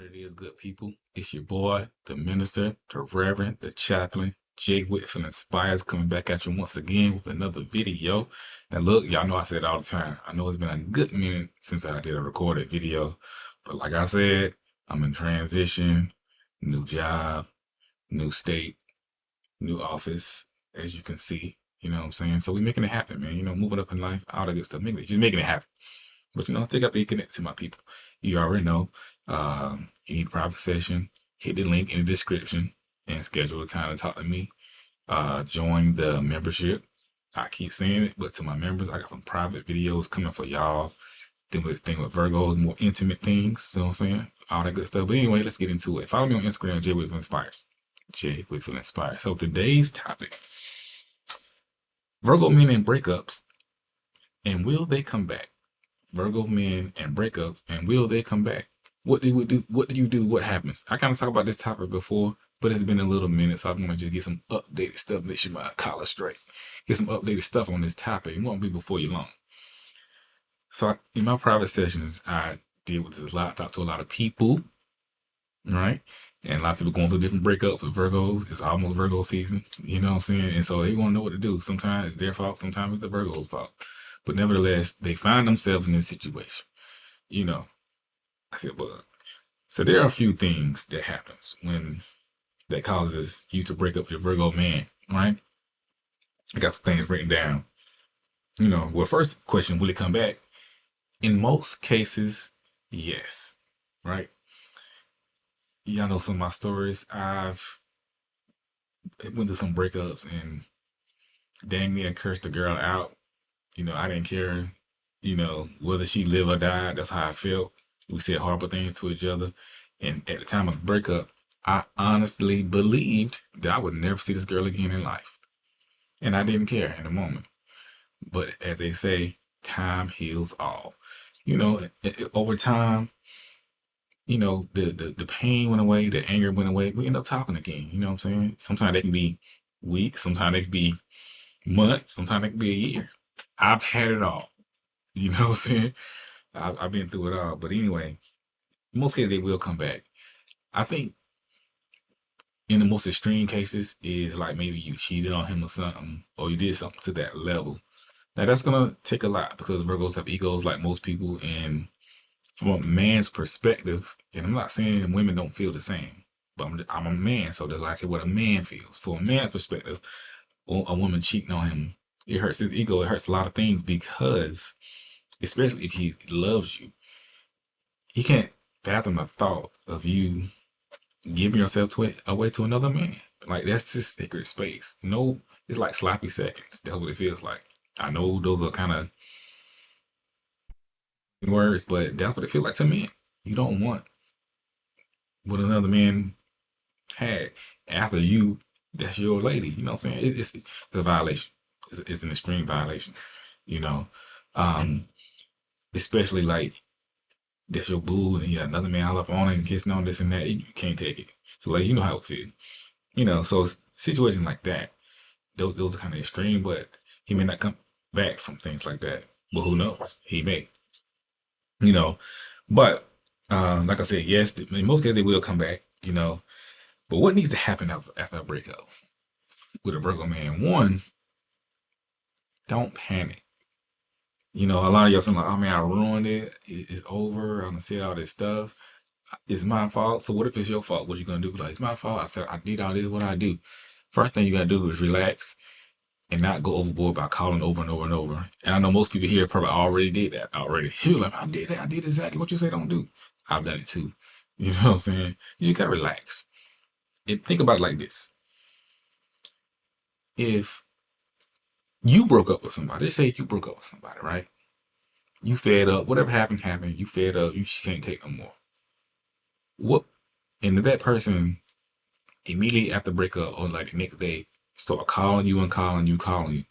it is, good people? It's your boy, the minister, the reverend, the chaplain, Jay Whitfield Inspires, coming back at you once again with another video. Now look, y'all know I say it all the time. I know it's been a good minute since I did a recorded video, but like I said, I'm in transition, new job, new state, new office, as you can see. You know what I'm saying? So we making it happen, man. You know, moving up in life, all that good stuff, just making it happen. But you know, still got to be connected to my people. You already know. You need a private session. Hit the link in the description and schedule a time to talk to me. Join the membership. I keep saying it, but to my members, I got some private videos coming for y'all. Thing with Virgos, more intimate things. You know what I'm saying? All that good stuff. But anyway, let's get into it. Follow me on Instagram, Jay Whitfield Inspires. Jay Whitfield Inspires. So today's topic: Virgo men and breakups, and will they come back? Virgo men and breakups, and will they come back? What do we do? What do you do? What happens? I kind of talked about this topic before, but it's been a little minute, so I'm gonna just get some updated stuff. Make sure my collar straight. Get some updated stuff on this topic. It won't be before you long. So in my private sessions, I deal with this a lot. Talk to a lot of people, right? And a lot of people going through different breakups with Virgos. It's almost Virgo season, you know what I'm saying? And so they want to know what to do. Sometimes it's their fault. Sometimes it's the Virgo's fault. But nevertheless, they find themselves in this situation. You know, I said, but so there are a few things that happens when that causes you to break up with your Virgo man, right? I got some things written down. You know, well, first question, will it come back? In most cases, yes, right? Y'all know some of my stories. I've went through some breakups and dang near cursed the girl out. You know, I didn't care, you know, whether she lived or died. That's how I felt. We said horrible things to each other. And at the time of the breakup, I honestly believed that I would never see this girl again in life. And I didn't care in the moment. But as they say, time heals all. You know, over time, you know, the pain went away, the anger went away. We end up talking again. You know what I'm saying? Sometimes they can be weeks, sometimes they can be months, sometimes it can be a year. I've had it all. You know what I'm saying? I've been through it all. But anyway, in most cases, they will come back. I think in the most extreme cases is like maybe you cheated on him or something, or you did something to that level. Now that's gonna take a lot because Virgos have egos like most people, and from a man's perspective, and I'm not saying women don't feel the same, but I'm a man, so that's why I say what a man feels. From a man's perspective, a woman cheating on him, it hurts his ego. It hurts a lot of things because, especially if he loves you, he can't fathom the thought of you giving yourself away to another man. Like that's just sacred space. No, it's like sloppy seconds. That's what it feels like. I know those are kind of words, but that's what it feels like to me. You don't want what another man had after you. That's your lady. You know what I'm saying? It's a violation. It's an extreme violation. You know, um, especially like that's your boo and you got another man all up on it and kissing on this and that. You can't take it. So like you know how it feels. You know, so situations like that, those are kind of extreme, but he may not come back from things like that. But who knows? He may. You know, but like I said, yes, in most cases they will come back. You know, but what needs to happen after a breakup with a Virgo man? One, don't panic. You know, a lot of y'all feel like, oh man, I ruined it. It's over. I'm gonna say all this stuff. It's my fault. So what if it's your fault? What you gonna do? Like, it's my fault. I said I did all this. What I do? First thing you gotta do is relax and not go overboard by calling over and over and over. And I know most people here probably already did that already. You're like, I did that. I did exactly what you say don't do. I've done it too. You know what I'm saying? You just gotta relax. And think about it like this. If you broke up with somebody, let's say you broke up with somebody, right? You fed up, whatever happened, happened. You fed up, you can't take no more. What? And if that person immediately after breakup or like the next day start calling you and calling you,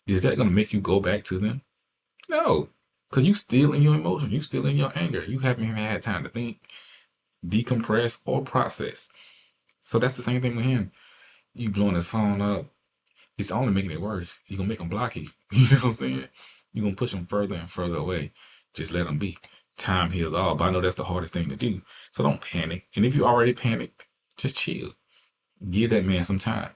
is that gonna make you go back to them? No, because you still in your emotion, you still in your anger. You haven't even had time to think, decompress, or process. So that's the same thing with him. You blowing his phone up, it's only making it worse. You're gonna make him block you. You know what I'm saying? You're gonna push him further and further away. Just let him be. time heals all, but I know that's the hardest thing to do. So don't panic. And if you already panicked, just chill. Give that man some time.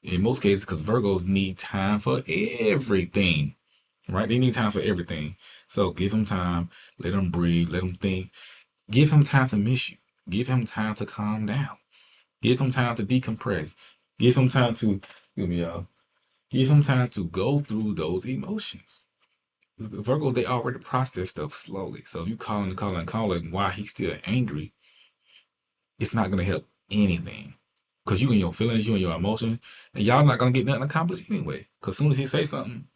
In most cases, because Virgos need time for everything, right? They need time for everything. So give him time, let him breathe, let him think. Give him time to miss you. Give him time to calm down. Give him time to decompress. Give him time to, excuse me, y'all. Give him time to go through those emotions. Virgos, they already process stuff slowly. So you calling while he's still angry, it's not gonna help anything. Cause you and your feelings, you and your emotions, and y'all not gonna get nothing accomplished anyway. Cause soon as he say something,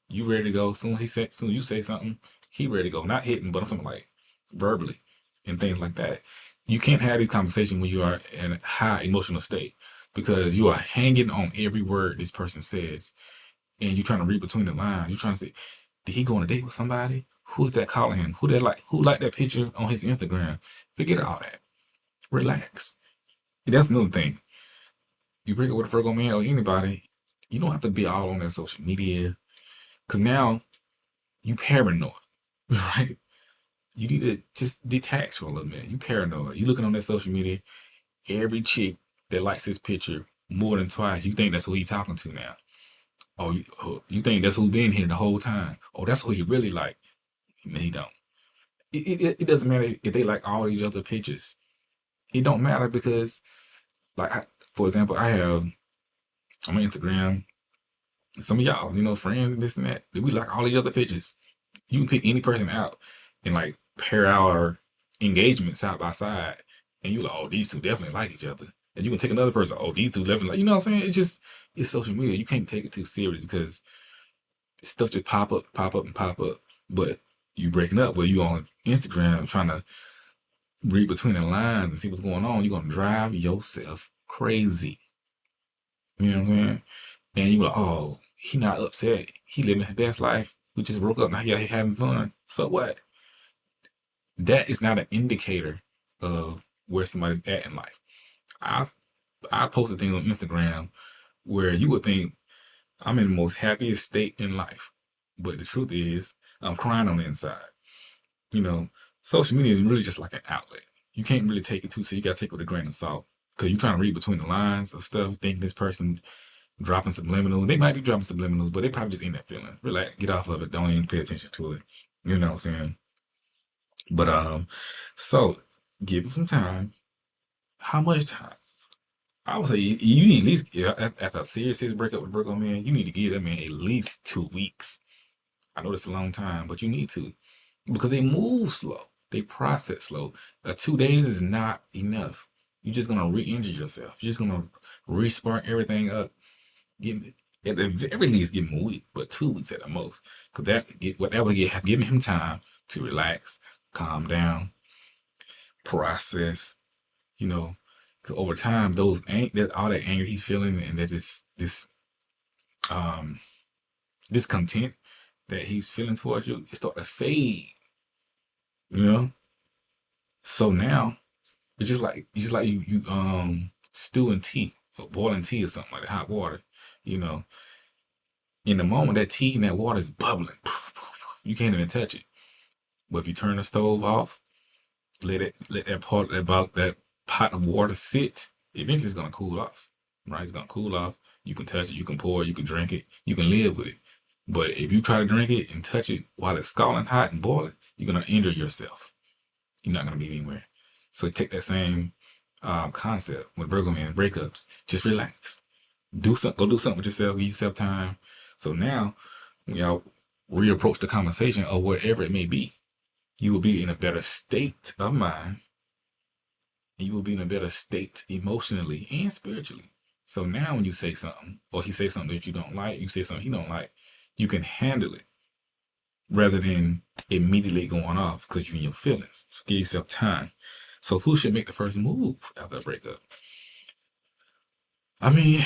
you ready to go. Soon as you say something, he ready to go. Not hitting, but I'm talking like verbally and things like that. You can't have these conversations when you are in a high emotional state because you are hanging on every word this person says, and you're trying to read between the lines. You're trying to say, did he go on a date with somebody? Who's that calling him? Who liked that picture on his Instagram? Forget all that. Relax. That's another thing. You break up with a Virgo man or anybody, you don't have to be all on that social media. Cause now you paranoid, right? You need to just detach for a little bit. You paranoid. You looking on that social media, every chick that likes his picture more than twice, you think that's who he's talking to now. Oh, you think that's who been here the whole time. Oh, that's who he really like. No, he don't. It doesn't matter if they like all these other pictures. It don't matter because, for example, I'm on Instagram. Some of y'all, friends and this and that. We like all these other pictures. You can pick any person out and like pair our engagement side by side, and you like, oh, these two definitely like each other. And you can take another person, oh, these two definitely like, you know what I'm saying? It's social media. You can't take it too serious because stuff just pop up, and pop up. But you breaking up, where you on Instagram trying to read between the lines and see what's going on, you're gonna drive yourself crazy. You know what I'm saying? And you like, oh, he not upset. He living his best life. We just broke up. Now he out here having fun. So what? That is not an indicator of where somebody's at in life. I've I posted things on Instagram where you would think I'm in the most happiest state in life, but the truth is I'm crying on the inside. You know, social media is really just like an outlet. You can't really take it too, so you gotta take it with a grain of salt because you're trying to read between the lines of stuff, thinking this person dropping subliminals. They might be dropping subliminals, but they probably just in that feeling. Relax, get off of it. Don't even pay attention to it. You know what I'm saying? But so give him some time. How much time? I would say you need at least, yeah, after a serious breakup with Virgo man, you need to give that man at least 2 weeks. I know that's a long time, but you need to because they move slow, they process slow. 2 days is not enough. You're just gonna re-injure yourself. You're just gonna respark everything up. Give me at the very least, give him a week, but 2 weeks at the most, because that would have given him time to relax, calm down, process. You know, 'cause over time, that all that anger he's feeling and that this um discontent that he's feeling towards you, it start to fade. You know, so now it's just like you stewing tea or boiling tea or something like that, hot water. You know, in the moment that tea and that water is bubbling, you can't even touch it. But if you turn the stove off, let that pot of water sit, eventually it's gonna cool off. Right? It's gonna cool off. You can touch it, you can pour it, you can drink it, you can live with it. But if you try to drink it and touch it while it's scalding hot and boiling, you're gonna injure yourself. You're not gonna get anywhere. So take that same concept with Virgo man breakups. Just relax. Go do something with yourself. Give yourself time. So now, when y'all reapproach the conversation or wherever it may be, you will be in a better state of mind. And you will be in a better state emotionally and spiritually. So now, when you say something, or he says something that you don't like, you say something he don't like, you can handle it rather than immediately going off because you're in your feelings. So give yourself time. So who should make the first move after a breakup? I mean,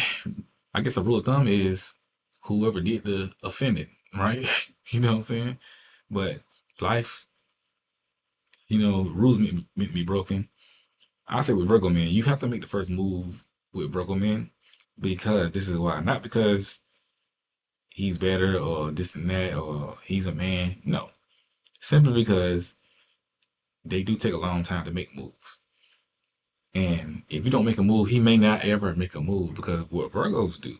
I guess a rule of thumb is whoever did the offending, right? You know what I'm saying? But life, rules meant to be broken. I say with Virgo men, you have to make the first move with Virgo men because this is why. Not because he's better or this and that or he's a man. No. Simply because they do take a long time to make moves. And if you don't make a move, he may not ever make a move, because what Virgos do,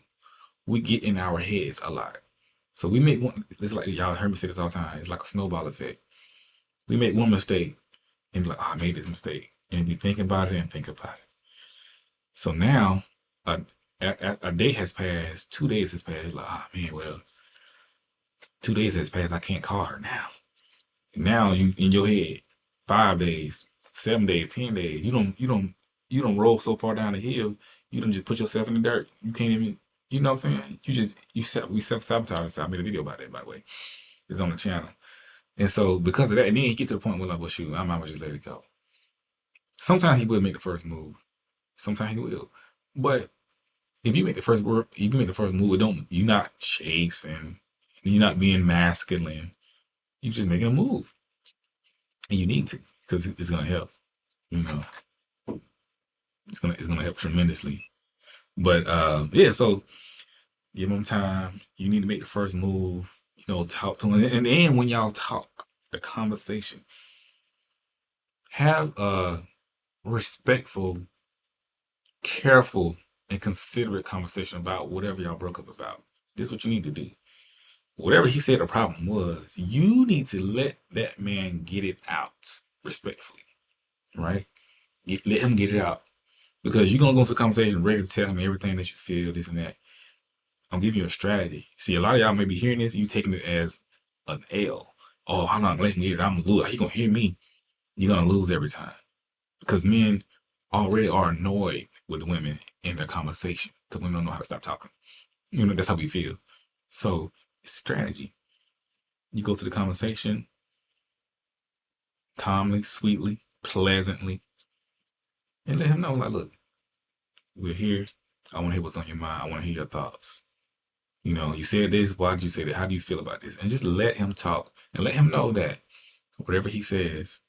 we get in our heads a lot. So we make one, it's like y'all heard me say this all the time, it's like a snowball effect. We make one mistake and be like, oh, I made this mistake. And we think about it and think about it. So now a, a day has passed, 2 days has passed, like, oh man, well, 2 days has passed, I can't call her now. Now you in your head, 5 days, 7 days, 10 days, you don't roll so far down the hill, you don't just put yourself in the dirt. You can't even, you know what I'm saying? We self sabotage. I made a video about that, by the way. It's on the channel. And so because of that, and then he get to the point where like, well, shoot, I might as well just let it go. Sometimes he will make the first move. Sometimes he will. But if you make the first work, if you make the first move, you're not chasing, you're not being masculine. You're just making a move. And you need to, because it's gonna help. You know, it's gonna help tremendously. But yeah, so give him time. You need to make the first move. Talk to him, and then when y'all talk, the conversation, have a respectful, careful, and considerate conversation about whatever y'all broke up about. This is what you need to do. Whatever he said the problem was, you need to let that man get it out respectfully, right? Let him get it out, because you're gonna go into the conversation ready to tell him everything that you feel, this and that. I'm giving you a strategy. See, a lot of y'all may be hearing this, you taking it as an L. Oh, I'm not gonna let him get it. I'm gonna lose. He gonna hear me. You're gonna lose every time, because men already are annoyed with women in their conversation, because women don't know how to stop talking. That's how we feel. So it's strategy. You go to the conversation calmly, sweetly, pleasantly, and let him know, like, look, we're here. I want to hear what's on your mind. I want to hear your thoughts. You said this. Why did you say that? How do you feel about this? And just let him talk, and let him know that whatever he says,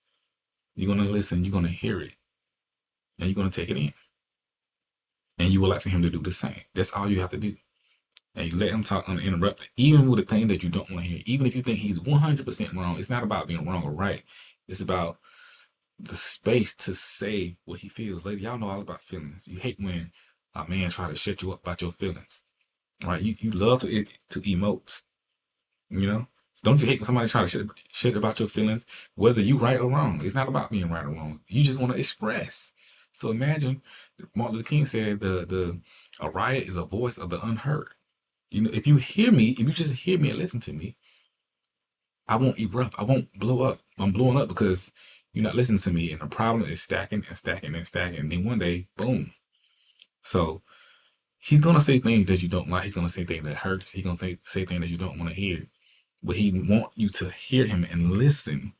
you're going to listen, you're going to hear it, and you're going to take it in. And you would like for him to do the same. That's all you have to do. And you let him talk uninterrupted, even with the thing that you don't want to hear. Even if you think he's 100% wrong, it's not about being wrong or right. It's about the space to say what he feels. Lady, y'all know all about feelings. You hate when a man try to shut you up about your feelings, right? You love to emote, So don't you hate when somebody try to shit about your feelings, whether you right or wrong? It's not about being right or wrong. You just want to express. So imagine Martin Luther King said a riot is a voice of the unheard. If you hear me, if you just hear me and listen to me, I won't erupt. I won't blow up. I'm blowing up because you're not listening to me, and the problem is stacking and stacking and stacking. And then one day, boom. So he's gonna say things that you don't like. He's gonna say things that hurts. He's gonna say things that you don't want to hear. But he want you to hear him and listen,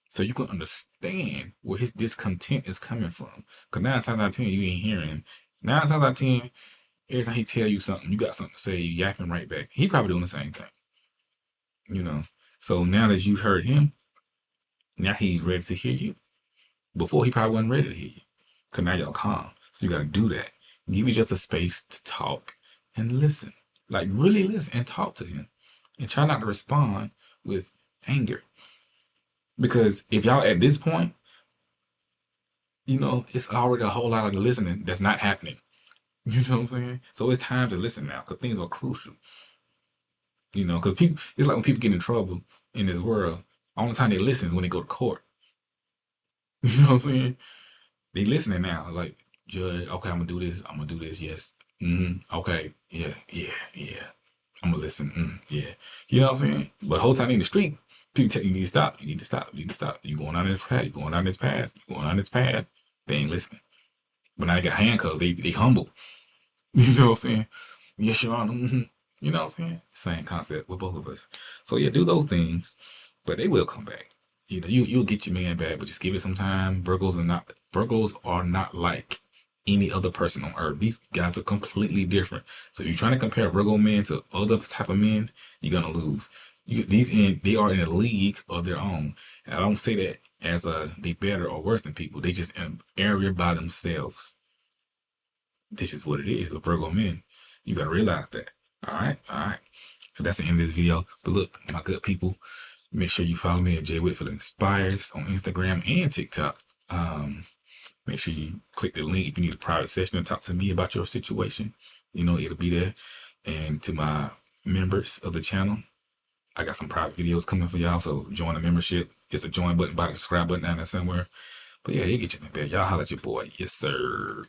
so you can understand where his discontent is coming from. Because 9 times out of 10, you ain't hearing. 9 times out of 10, every time he tell you something, you got something to say, you yapping right back. He probably doing the same thing. So now that you've heard him, now he's ready to hear you. Before, he probably wasn't ready to hear you, because now y'all calm. So you got to do that. Give each other space to talk and listen. Like, really listen and talk to him. And try not to respond with anger. Because if y'all at this point, it's already a whole lot of listening that's not happening. You know what I'm saying? So it's time to listen now, because things are crucial. Because people, it's like when people get in trouble in this world, only time they listen is when they go to court. You know what I'm saying? They listening now, like, judge, okay, I'm gonna do this, yes. Okay, yeah. I'm gonna listen, yeah. You know what I'm saying? But the whole time in the street, people tell you, you need to stop, you need to stop, you need to stop. You going down this path, you going down this path, you going down this path. They ain't listening. But now they got handcuffs, they humble. You know what I'm saying? Yes, Your Honor. You know what I'm saying? Same concept with both of us. So yeah, do those things, but they will come back. You'll get your man back, but just give it some time. Virgos are not like any other person on earth. These guys are completely different. So if you're trying to compare Virgo men to other type of men, you're gonna lose. They are in a league of their own. And I don't say that as they better or worse than people. They just in an area by themselves. This is what it is with Virgo men. You gotta realize that. All right. So that's the end of this video. But look, my good people, Make sure you follow me at J Whitfield Inspires on Instagram and TikTok. Make sure you click the link if you need a private session to talk to me about your situation. You know, it'll be there. And to my members of the channel, I got some private videos coming for y'all. So join the membership. It's a join button by the subscribe button down there somewhere. But yeah, he'll get you in there. Y'all holler at your boy. Yes, sir.